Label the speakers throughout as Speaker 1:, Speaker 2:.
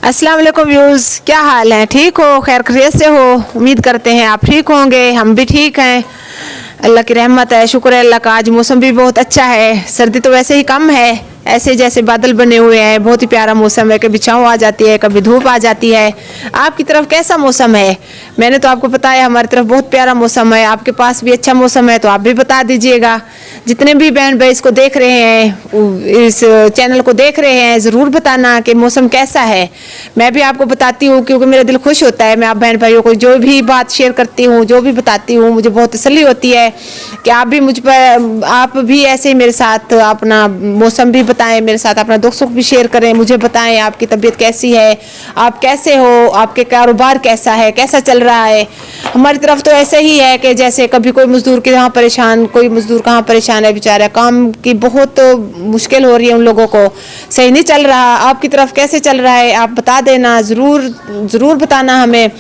Speaker 1: अस्सलाम वालेकुम व्यूज़, क्या हाल है? ठीक हो? खैर खैरियत से हो? उम्मीद करते हैं आप ठीक होंगे। हम भी ठीक हैं, अल्लाह की रहमत है, शुक्र है अल्लाह का। आज मौसम भी बहुत अच्छा है, सर्दी तो वैसे ही कम है, ऐसे जैसे बादल बने हुए हैं। बहुत ही प्यारा मौसम है, कभी छाँव आ जाती है, कभी धूप आ जाती है। आपकी तरफ कैसा मौसम है? मैंने तो आपको बताया हमारी तरफ बहुत प्यारा मौसम है। आपके पास भी अच्छा मौसम है तो आप भी बता दीजिएगा। जितने भी बहन भाई इसको देख रहे हैं, इस चैनल को देख रहे हैं, ज़रूर बताना कि मौसम कैसा है। मैं भी आपको बताती हूँ क्योंकि मेरा दिल खुश होता है। मैं आप बहन भाइयों को जो भी बात शेयर करती हूँ, जो भी बताती हूँ, मुझे बहुत तसल्ली होती है कि आप भी मुझ पर, आप भी ऐसे ही मेरे साथ अपना मौसम भी बताएं, मेरे साथ अपना दुख सुख भी शेयर करें, मुझे बताएं आपकी तबीयत कैसी है, आप कैसे हो, आपके कारोबार कैसा है, कैसा चल रहा है। हमारी तरफ तो ऐसे ही है कि जैसे कभी कोई मज़दूर कहाँ परेशान, कोई मज़दूर कहाँ परेशान है, बेचारा काम की बहुत मुश्किल हो रही है उन लोगों को, सही नहीं चल रहा। आपकी तरफ कैसे चल रहा है आप बता देना, ज़रूर बताना हमें,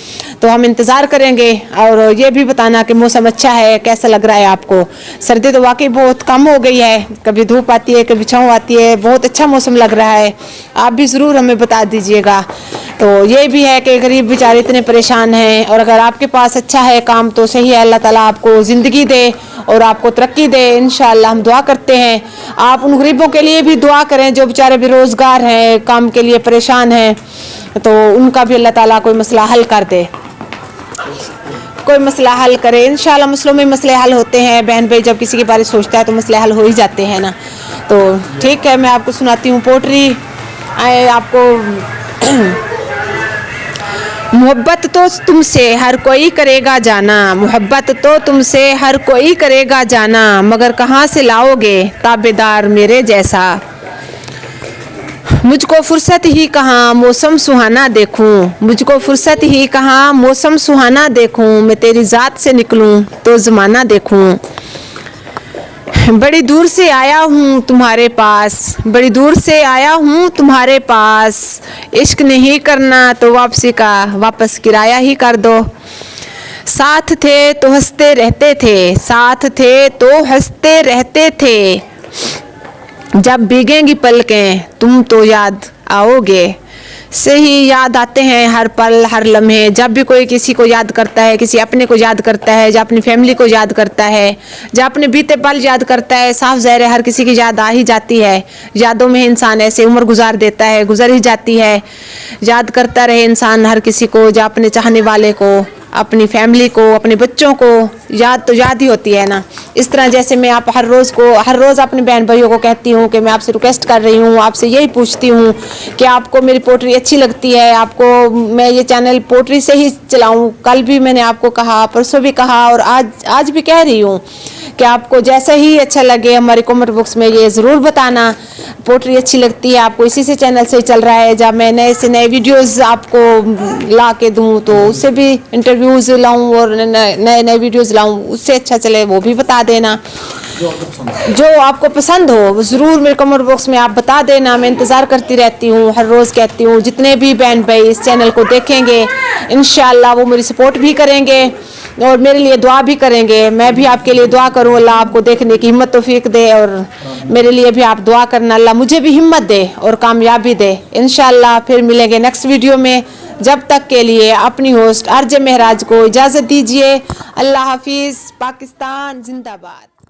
Speaker 1: तो हम इंतज़ार करेंगे। और ये भी बताना कि मौसम अच्छा है, कैसा लग रहा है आपको। सर्दी तो वाकई बहुत कम हो गई है, कभी धूप आती है, कभी छाँव आती है, बहुत अच्छा मौसम लग रहा है। आप भी ज़रूर हमें बता दीजिएगा। तो ये भी है कि गरीब बेचारे इतने परेशान हैं, और अगर आपके पास अच्छा है काम तो सही है, अल्लाह ताला आपको ज़िंदगी दे और आपको तरक्की दे, इंशाअल्लाह हम दुआ करते हैं। आप उन गरीबों के लिए भी दुआ करें जो बेचारे बेरोज़गार हैं, काम के लिए परेशान हैं, तो उनका भी अल्लाह ताला कोई मसला हल कर दे, कोई मसला हल करे। इंशाल्लाह मसलों में मसले हल होते हैं। बहन भाई जब किसी के बारे में सोचता है तो मसले हल हो ही जाते हैं ना। तो ठीक है, मैं आपको सुनाती हूँ पोट्री। आपको मोहब्बत तो तुमसे हर कोई करेगा जाना, मोहब्बत तो तुमसे हर कोई करेगा जाना, मगर कहाँ से लाओगे ताबेदार मेरे जैसा। मुझको फुर्सत ही कहाँ मौसम सुहाना देखूं, मुझको फुर्सत ही कहाँ मौसम सुहाना देखूं, मैं तेरी ज़ात से निकलूं तो ज़माना देखूं। बड़ी दूर से आया हूँ तुम्हारे पास, बड़ी दूर से आया हूँ तुम्हारे पास, इश्क नहीं करना तो वापसी का वापस किराया ही कर दो। साथ थे तो हंसते रहते थे, साथ थे तो हंसते रहते थे, जब भीगेंगी पलकें तुम तो याद आओगे। से ही याद आते हैं हर पल हर लम्हे। जब भी कोई किसी को याद करता है, किसी अपने को याद करता है, जब अपनी फैमिली को याद करता है, जब अपने बीते पल याद करता है, साफ ज़ाहिर है हर किसी की याद आ ही जाती है। यादों में इंसान ऐसे उम्र गुजार देता है, गुजर ही जाती है। याद करता रहे इंसान हर किसी को, जब अपने चाहने वाले को, अपनी फैमिली को, अपने बच्चों को, याद तो याद ही होती है ना। इस तरह जैसे मैं आप हर रोज़ अपने बहन भाइयों को कहती हूँ कि मैं आपसे रिक्वेस्ट कर रही हूँ, आपसे यही पूछती हूँ कि आपको मेरी पोट्री अच्छी लगती है, आपको मैं ये चैनल पोट्री से ही चलाऊँ। कल भी मैंने आपको कहा, परसों भी कहा, और आज भी कह रही हूँ कि आपको जैसा ही अच्छा लगे हमारे कमेंट बॉक्स में ये ज़रूर बताना। पोट्री अच्छी लगती है आपको, इसी से चैनल से चल रहा है। जब मैं नए से नए वीडियोस आपको ला के दूँ तो उससे भी इंटरव्यूज़ लाऊँ और नए नए वीडियोस लाऊँ, उससे अच्छा चले वो भी बता देना। जो आपको पसंद हो ज़रूर मेरे कमेंट बॉक्स में आप बता देना। मैं इंतज़ार करती रहती हूँ, हर रोज़ कहती हूँ। जितने भी बहन भाई इस चैनल को देखेंगे इंशाअल्लाह वो मेरी सपोर्ट भी करेंगे और मेरे लिए दुआ भी करेंगे। मैं भी आपके लिए दुआ करूँ, अल्लाह आपको देखने की हिम्मत तौफीक दे, और मेरे लिए भी आप दुआ करना, अल्लाह मुझे भी हिम्मत दे और कामयाबी दे। इंशाअल्लाह फिर मिलेंगे नेक्स्ट वीडियो में। जब तक के लिए अपनी होस्ट आरजे महराज को इजाज़त दीजिए। अल्लाह हाफिज़। पाकिस्तान जिंदाबाद।